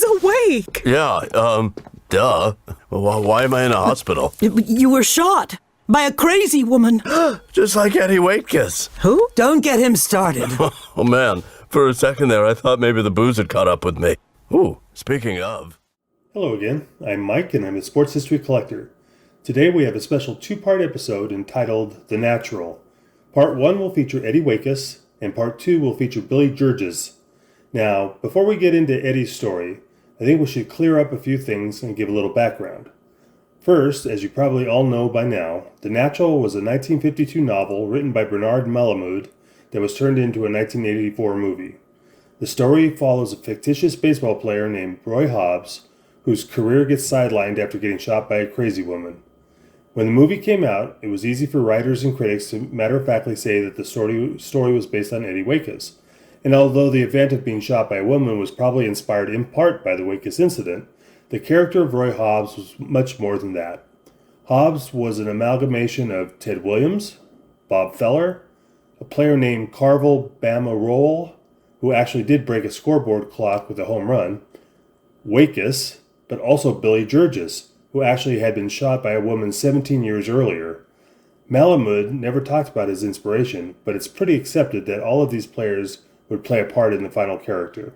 awake. Yeah, duh. Why am I in a hospital? You were shot by a crazy woman. Just like Eddie Waitkus. Who? Don't get him started. Oh, man. For a second there, I thought maybe the booze had caught up with me. Ooh, speaking of. Hello again. I'm Mike, and I'm a sports history collector. Today we have a special two-part episode entitled The Natural. Part 1 will feature Eddie Waitkus, and Part 2 will feature Billy Georges. Now, before we get into Eddie's story, I think we should clear up a few things and give a little background. First, as you probably all know by now, The Natural was a 1952 novel written by Bernard Malamud that was turned into a 1984 movie. The story follows a fictitious baseball player named Roy Hobbs, whose career gets sidelined after getting shot by a crazy woman. When the movie came out, it was easy for writers and critics to matter-of-factly say that the story was based on Eddie Waitkus. And although the event of being shot by a woman was probably inspired in part by the Waitkus incident, the character of Roy Hobbs was much more than that. Hobbs was an amalgamation of Ted Williams, Bob Feller, a player named Carvel Bama Roll, who actually did break a scoreboard clock with a home run, Waitkus, but also Billy Georges, who actually had been shot by a woman 17 years earlier. Malamud never talked about his inspiration, but it's pretty accepted that all of these players would play a part in the final character.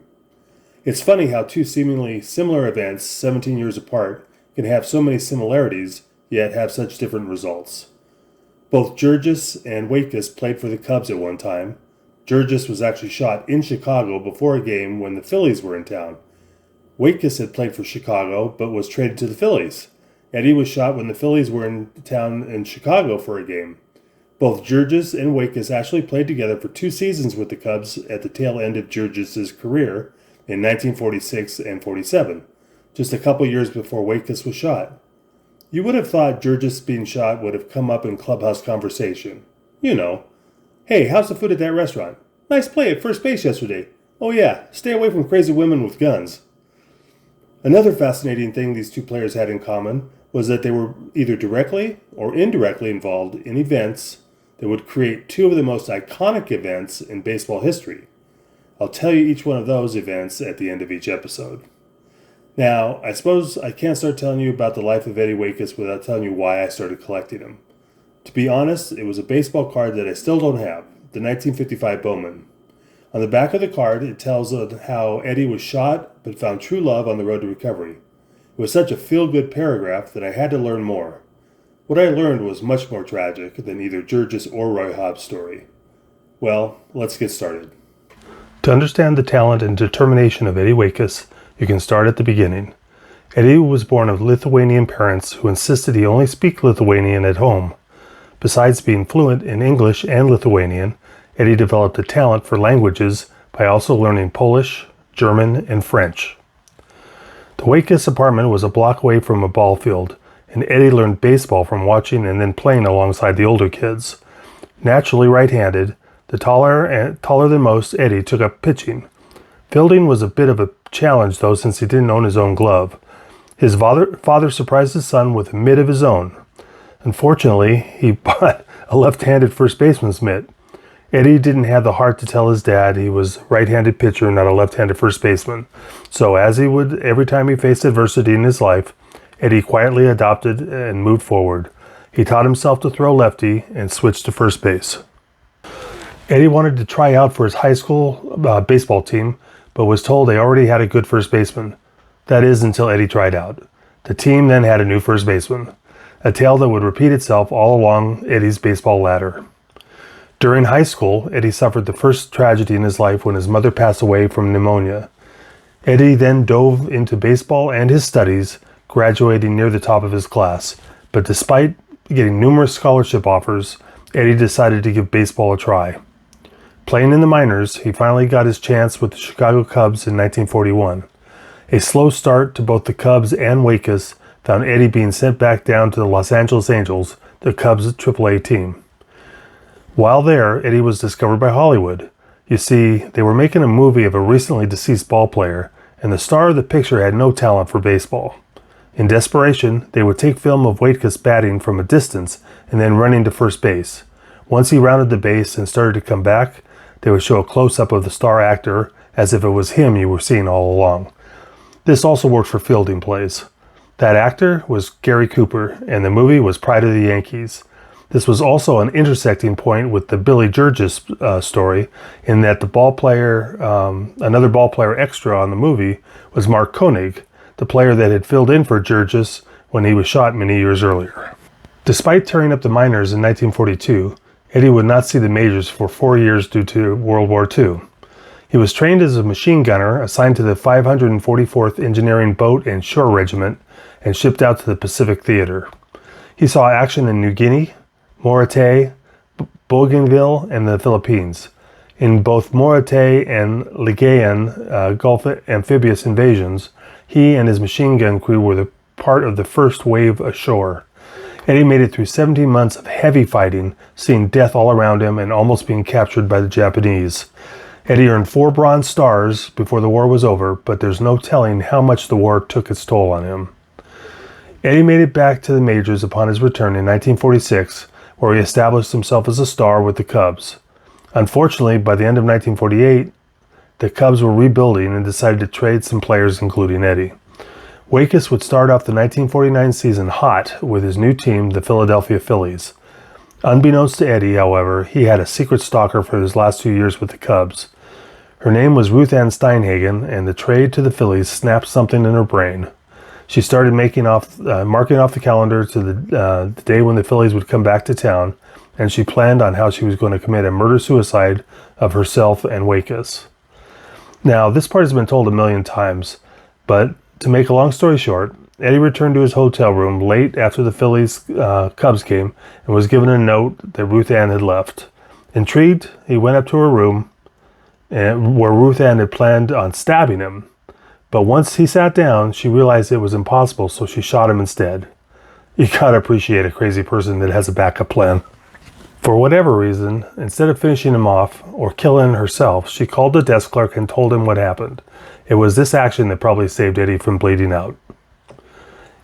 It's funny how two seemingly similar events, 17 years apart, can have so many similarities, yet have such different results. Both Georges and Waitkus played for the Cubs at one time. Georges was actually shot in Chicago before a game when the Phillies were in town. Waitkus had played for Chicago, but was traded to the Phillies. Eddie was shot when the Phillies were in town in Chicago for a game. Both Georges and Waitkus actually played together for 2 seasons with the Cubs at the tail end of Georges' career in 1946 and 47, just a couple years before Waitkus was shot. You would have thought Georges being shot would have come up in clubhouse conversation. You know, hey, how's the food at that restaurant? Nice play at first base yesterday. Oh yeah, stay away from crazy women with guns. Another fascinating thing these two players had in common was that they were either directly or indirectly involved in events that would create 2 of the most iconic events in baseball history. I'll tell you each one of those events at the end of each episode. Now, I suppose I can't start telling you about the life of Eddie Waitkus without telling you why I started collecting him. To be honest, it was a baseball card that I still don't have, the 1955 Bowman. On the back of the card, it tells of how Eddie was shot but found true love on the road to recovery. It was such a feel-good paragraph that I had to learn more. What I learned was much more tragic than either Georges or Roy Hobbs' story. Well, let's get started. To understand the talent and determination of Eddie Waitkus, you can start at the beginning. Eddie was born of Lithuanian parents who insisted he only speak Lithuanian at home. Besides being fluent in English and Lithuanian, Eddie developed a talent for languages by also learning Polish, German, and French. The Waitkus apartment was a block away from a ball field, and Eddie learned baseball from watching and then playing alongside the older kids. Naturally right-handed, the taller than most Eddie took up pitching. Fielding was a bit of a challenge though, since he didn't own his own glove. His father surprised his son with a mitt of his own. Unfortunately, he bought a left-handed first baseman's mitt. Eddie didn't have the heart to tell his dad he was a right-handed pitcher, not a left-handed first baseman. So as he would every time he faced adversity in his life, Eddie quietly adopted and moved forward. He taught himself to throw lefty and switched to first base. Eddie wanted to try out for his high school baseball team, but was told they already had a good first baseman. That is, until Eddie tried out. The team then had a new first baseman, a tale that would repeat itself all along Eddie's baseball ladder. During high school, Eddie suffered the first tragedy in his life when his mother passed away from pneumonia. Eddie then dove into baseball and his studies, graduating near the top of his class. But despite getting numerous scholarship offers, Eddie decided to give baseball a try. Playing in the minors, he finally got his chance with the Chicago Cubs in 1941. A slow start to both the Cubs and Waitkus found Eddie being sent back down to the Los Angeles Angels, the Cubs' AAA team. While there, Eddie was discovered by Hollywood. You see, they were making a movie of a recently deceased ball player, and the star of the picture had no talent for baseball. In desperation, they would take film of Waitkus batting from a distance and then running to first base. Once he rounded the base and started to come back, they would show a close-up of the star actor as if it was him you were seeing all along. This also worked for fielding plays. That actor was Gary Cooper, and the movie was Pride of the Yankees. This was also an intersecting point with the Billy Burgess story, in that another ball player extra on the movie was Mark Koenig, the player that had filled in for Burgess when he was shot many years earlier. Despite tearing up the minors in 1942, Eddie would not see the majors for 4 years due to World War II. He was trained as a machine gunner assigned to the 544th Engineering Boat and Shore Regiment and shipped out to the Pacific Theater. He saw action in New Guinea, Mauritania, Bougainville, and the Philippines. In both Mauritania and Ligayen Gulf amphibious invasions, he and his machine gun crew were the part of the first wave ashore. Eddie made it through 17 months of heavy fighting, seeing death all around him and almost being captured by the Japanese. Eddie earned 4 Bronze Stars before the war was over, but there's no telling how much the war took its toll on him. Eddie made it back to the majors upon his return in 1946, where he established himself as a star with the Cubs. Unfortunately, by the end of 1948, the Cubs were rebuilding and decided to trade some players, including Eddie. Waitkus would start off the 1949 season hot with his new team, the Philadelphia Phillies. Unbeknownst to Eddie, however, he had a secret stalker for his last 2 years with the Cubs. Her name was Ruth Ann Steinhagen, and the trade to the Phillies snapped something in her brain. She started marking off the calendar to the day when the Phillies would come back to town, and she planned on how she was going to commit a murder-suicide of herself and Waitkus. Now, this part has been told a million times, but to make a long story short, Eddie returned to his hotel room late after the Phillies Cubs game and was given a note that Ruth Ann had left. Intrigued, he went up to her room where Ruth Ann had planned on stabbing him. But once he sat down, she realized it was impossible, so she shot him instead. You gotta appreciate a crazy person that has a backup plan. For whatever reason, instead of finishing him off or killing herself, she called the desk clerk and told him what happened. It was this action that probably saved Eddie from bleeding out.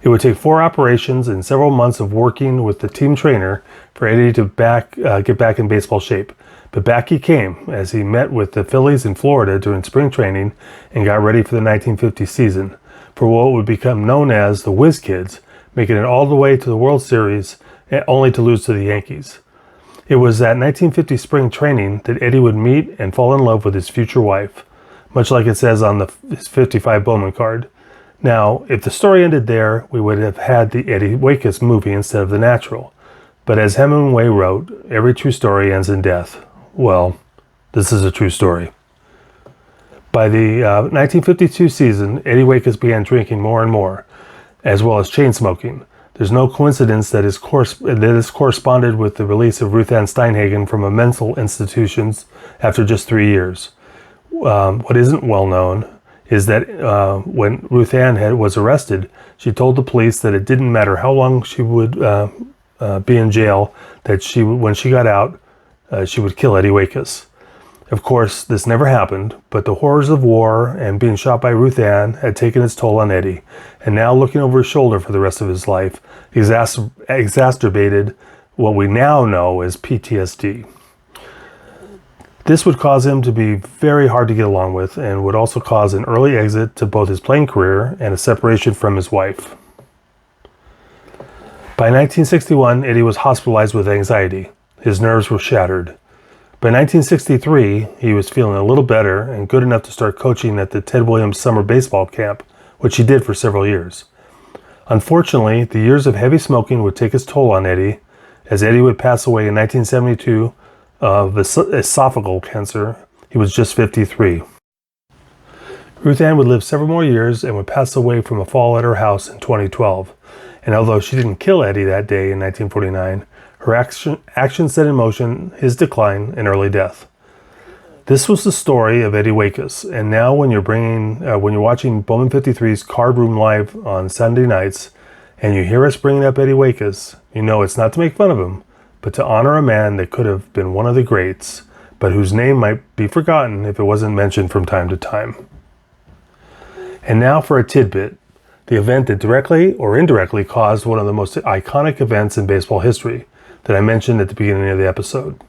It would take 4 operations and several months of working with the team trainer for Eddie to get back in baseball shape. But back he came as he met with the Phillies in Florida during spring training and got ready for the 1950 season for what would become known as the Whiz Kids, making it all the way to the World Series only to lose to the Yankees. It was at 1950 spring training that Eddie would meet and fall in love with his future wife, much like it says on his 55 Bowman card. Now, if the story ended there, we would have had the Eddie Waitkus movie instead of The Natural. But as Hemingway wrote, every true story ends in death. Well, this is a true story. By the 1952 season, Eddie Waitkus began drinking more and more, as well as chain smoking. There's no coincidence that this corresponded with the release of Ruth Ann Steinhagen from a mental institution after just 3 years. What isn't well known is that when Ruth Ann was arrested, she told the police that it didn't matter how long she would be in jail, that when she got out, she would kill Eddie Waitkus. Of course, this never happened, but the horrors of war and being shot by Ruth Ann had taken its toll on Eddie, and now looking over his shoulder for the rest of his life exacerbated what we now know as PTSD. This would cause him to be very hard to get along with and would also cause an early exit to both his playing career and a separation from his wife. By 1961, Eddie was hospitalized with anxiety. His nerves were shattered. By 1963, he was feeling a little better and good enough to start coaching at the Ted Williams summer baseball camp, which he did for several years. Unfortunately, the years of heavy smoking would take its toll on Eddie, as Eddie would pass away in 1972 of esophageal cancer. He was just 53. Ruth Ann would live several more years and would pass away from a fall at her house in 2012. And although she didn't kill Eddie that day in 1949, her action set in motion his decline and early death. This was the story of Eddie Waitkus, and now when you're watching Bowman 53's Card Room Live on Sunday nights, and you hear us bringing up Eddie Waitkus, you know it's not to make fun of him, but to honor a man that could have been one of the greats, but whose name might be forgotten if it wasn't mentioned from time to time. And now for a tidbit, the event that directly or indirectly caused one of the most iconic events in baseball history that I mentioned at the beginning of the episode.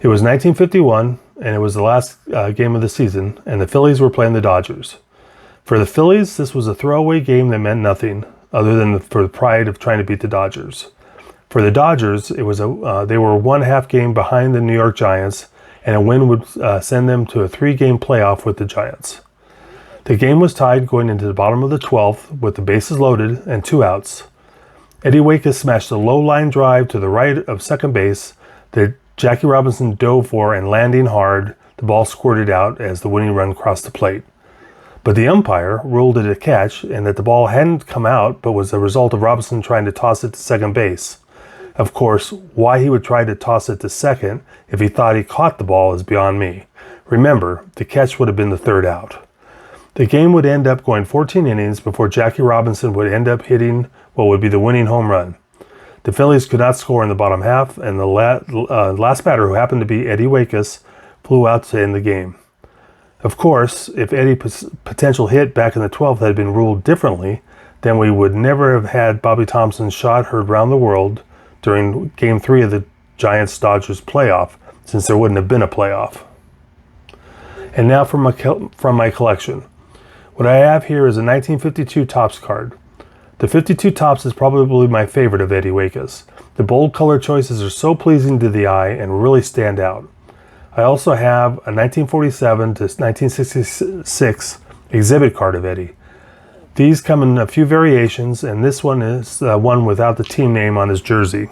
It was 1951, and it was the last game of the season, and the Phillies were playing the Dodgers. For the Phillies, this was a throwaway game that meant nothing, other than for the pride of trying to beat the Dodgers. For the Dodgers, they were 1/2 game behind the New York Giants, and a win would send them to a 3-game playoff with the Giants. The game was tied going into the bottom of the 12th with the bases loaded and 2 outs. Eddie Waitkus smashed a low line drive to the right of second base that Jackie Robinson dove for, and landing hard, the ball squirted out as the winning run crossed the plate. But the umpire ruled it a catch and that the ball hadn't come out but was the result of Robinson trying to toss it to second base. Of course, why he would try to toss it to second if he thought he caught the ball is beyond me. Remember, the catch would have been the 3rd out. The game would end up going 14 innings before Jackie Robinson would end up hitting what would be the winning home run. The Phillies could not score in the bottom half, and the last batter, who happened to be Eddie Waitkus, flew out to end the game. Of course, if Eddie's potential hit back in the 12th had been ruled differently, then we would never have had Bobby Thompson's shot heard round the world during Game 3 of the Giants-Dodgers playoff, since there wouldn't have been a playoff. And now from my collection. What I have here is a 1952 Topps card. The 52 Topps is probably my favorite of Eddie Waitkus. The bold color choices are so pleasing to the eye and really stand out. I also have a 1947 to 1966 exhibit card of Eddie. These come in a few variations, and this one is one without the team name on his jersey.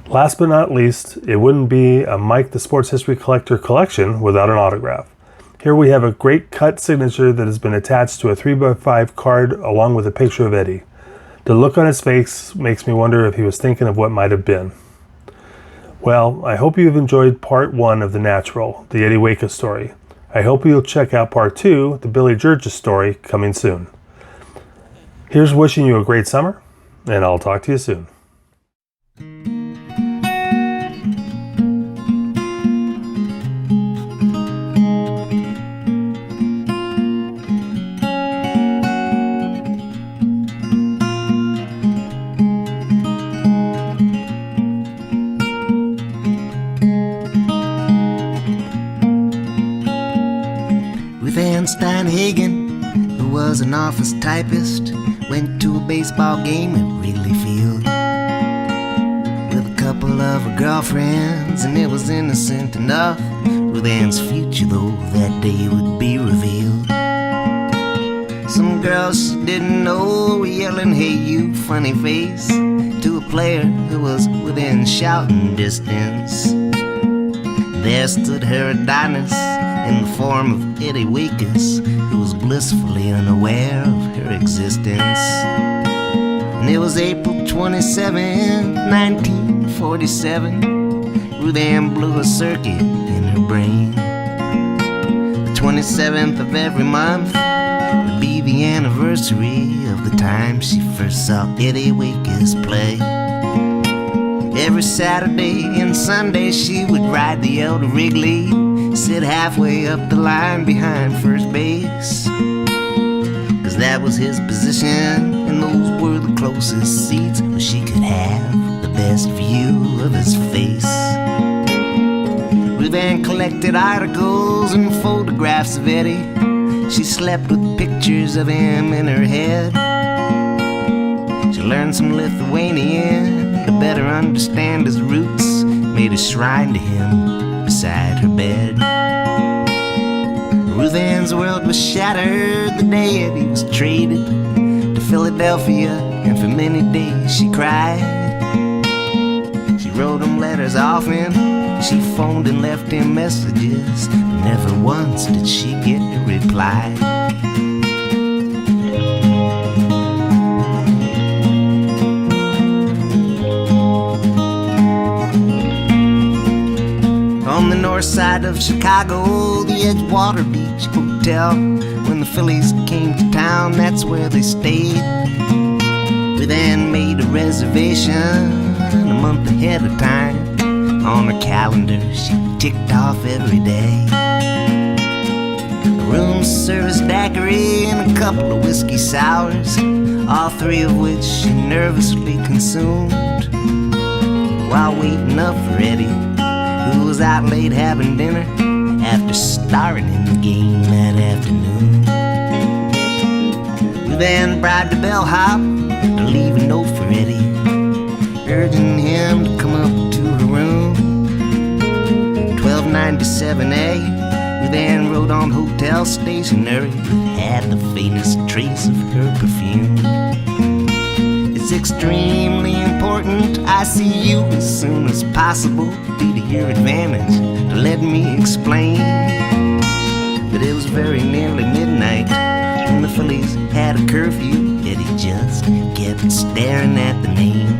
Last but not least, it wouldn't be a Mike the Sports History Collector collection without an autograph. Here we have a great cut signature that has been attached to a 3x5 card along with a picture of Eddie. The look on his face makes me wonder if he was thinking of what might have been. Well, I hope you've enjoyed part 1 of The Natural, the Eddie Waitkus story. I hope you'll check out part 2, the Billy George story, coming soon. Here's wishing you a great summer, and I'll talk to you soon. Steinhagen, who was an office typist, went to a baseball game at Wrigley Field with a couple of her girlfriends, and it was innocent enough. Ruth Ann's future, though, that day would be revealed. Some girls she didn't know were yelling, "Hey you, funny face," to a player who was within shouting distance. There stood her Adonis in the form of Eddie Waitkus, who was blissfully unaware of her existence. And it was April 27, 1947. Ruth Ann blew a circuit in her brain. The 27th of every month would be the anniversary of the time she first saw Eddie Waitkus play. Every Saturday and Sunday she would ride the L to Wrigley, sit halfway up the line behind first base, 'cause that was his position, and those were the closest seats where she could have the best view of his face. Ruth Ann collected articles and photographs of Eddie. She slept with pictures of him in her head. She learned some Lithuanian to better understand his roots, made a shrine to him beside her bed. Ruth Ann's world was shattered the day Eddie was traded to Philadelphia, and for many days she cried. She wrote him letters often, she phoned and left him messages, but never once did she get a reply. On the north side of Chicago, the Edgewater Beach Hotel, when the Phillies came to town, that's where they stayed. We then made a reservation a month ahead of time. On her calendar, she ticked off every day. A room service daiquiri and a couple of whiskey sours, all three of which she nervously consumed while waiting up for Eddie, who was out late having dinner after starring in the game that afternoon. Ruth Ann bribed a bellhop to leave a note for Eddie, urging him to come up to her room. 1297A, Ruth Ann wrote on hotel stationery that had the faintest trace of her perfume. It's extremely important I see you as soon as possible. Be to your advantage to let me explain that it was very nearly midnight when the Phillies had a curfew. Eddie just kept staring at the name,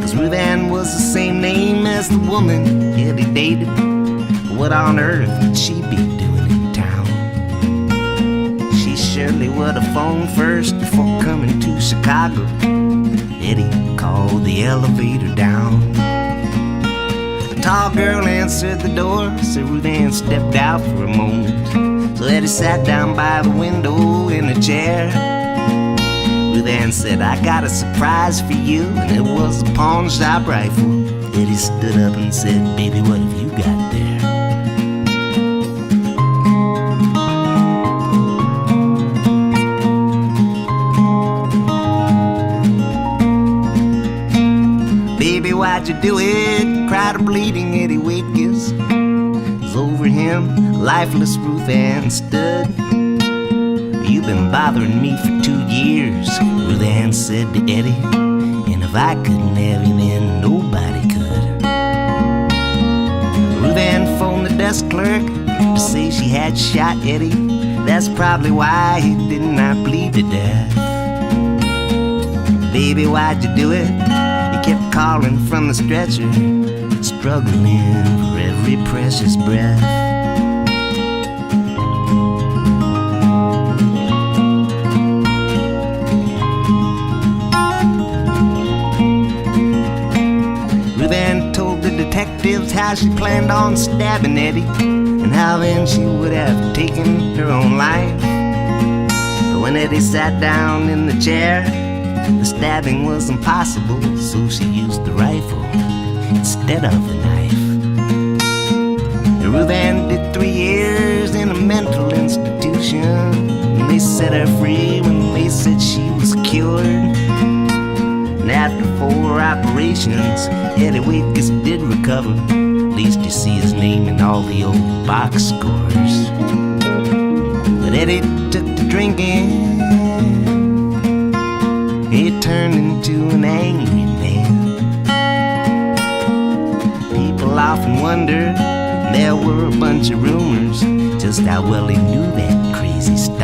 'cause Ruth Ann was the same name as the woman Eddie dated. What on earth would she be doing in town? She surely would have phoned first before coming to Chicago. Eddie called the elevator down. A tall girl answered the door, so Ruth Ann stepped out for a moment. So Eddie sat down by the window in a chair. Ruth Ann said, I got a surprise for you, and it was a pawn shop rifle. Eddie stood up and said, baby, what have you got there? Baby, why'd you do it? Cried a bleeding Eddie Waitkus. Was over him, lifeless Ruth Ann stood. You've been bothering me for 2 years, Ruth Ann said to Eddie, and if I couldn't have him in, nobody could. Ruth Ann phoned the desk clerk to say she had shot Eddie. That's probably why he did not bleed to death. Baby, why'd you do it? He kept calling from the stretcher, struggling for every precious breath. Ruth Ann told the detectives how she planned on stabbing Eddie, and how then she would have taken her own life. But when Eddie sat down in the chair, the stabbing was impossible, so she used the rifle instead of the knife. And Ruth Ann did 3 years in a mental institution, and they set her free when they said she was cured. And after 4 operations, Eddie Waitkus did recover. At least you see his name in all the old box scores. But Eddie took to drinking. He turned into an angry man. People often wondered, there were a bunch of rumors, just how well he knew that crazy stuff.